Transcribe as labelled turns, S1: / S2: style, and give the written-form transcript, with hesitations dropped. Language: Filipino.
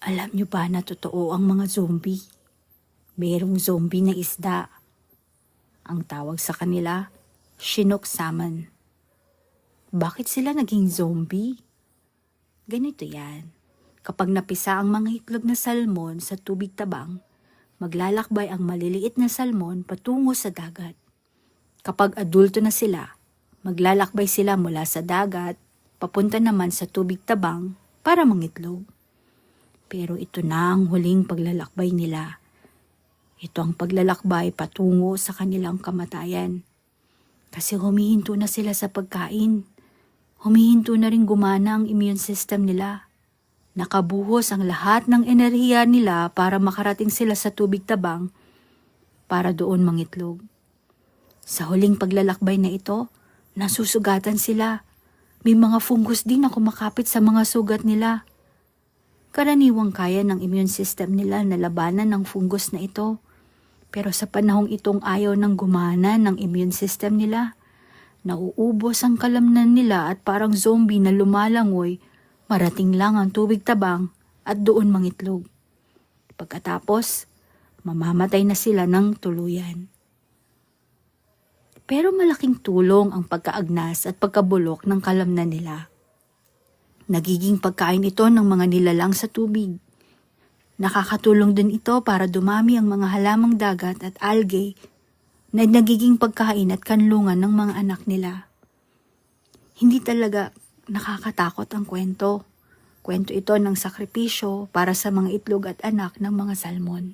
S1: Alam niyo ba na totoo ang mga zombie? Mayroong zombie na isda. Ang tawag sa kanila, Chinook salmon. Bakit sila naging zombie? Ganito yan. Kapag napisa ang mga itlog na salmon sa tubig tabang, maglalakbay ang maliliit na salmon patungo sa dagat. Kapag adulto na sila, maglalakbay sila mula sa dagat, papunta naman sa tubig tabang para mangitlog. Pero ito na ang huling paglalakbay nila. Ito ang paglalakbay patungo sa kanilang kamatayan. Kasi humihinto na sila sa pagkain. Humihinto na rin gumana ang immune system nila. Nakabuhos ang lahat ng enerhiya nila para makarating sila sa tubig tabang para doon mangitlog. Sa huling paglalakbay na ito, nasusugatan sila. May mga fungus din na kumakapit sa mga sugat nila. Karaniwang kaya ng immune system nila na labanan ng fungus na ito. Pero sa panahong itong ayaw ng gumana ng immune system nila, nauubos ang kalamnan nila at parang zombie na lumalangoy, marating lang ang tubig tabang at doon mangitlog. Pagkatapos, mamamatay na sila ng tuluyan. Pero malaking tulong ang pagkaagnas at pagkabulok ng kalamnan nila. Nagiging pagkain ito ng mga nilalang sa tubig. Nakakatulong din ito para dumami ang mga halamang dagat at algae na nagiging pagkain at kanlungan ng mga anak nila. Hindi talaga nakakatakot ang kwento. Kwento ito ng sakripisyo para sa mga itlog at anak ng mga salmon.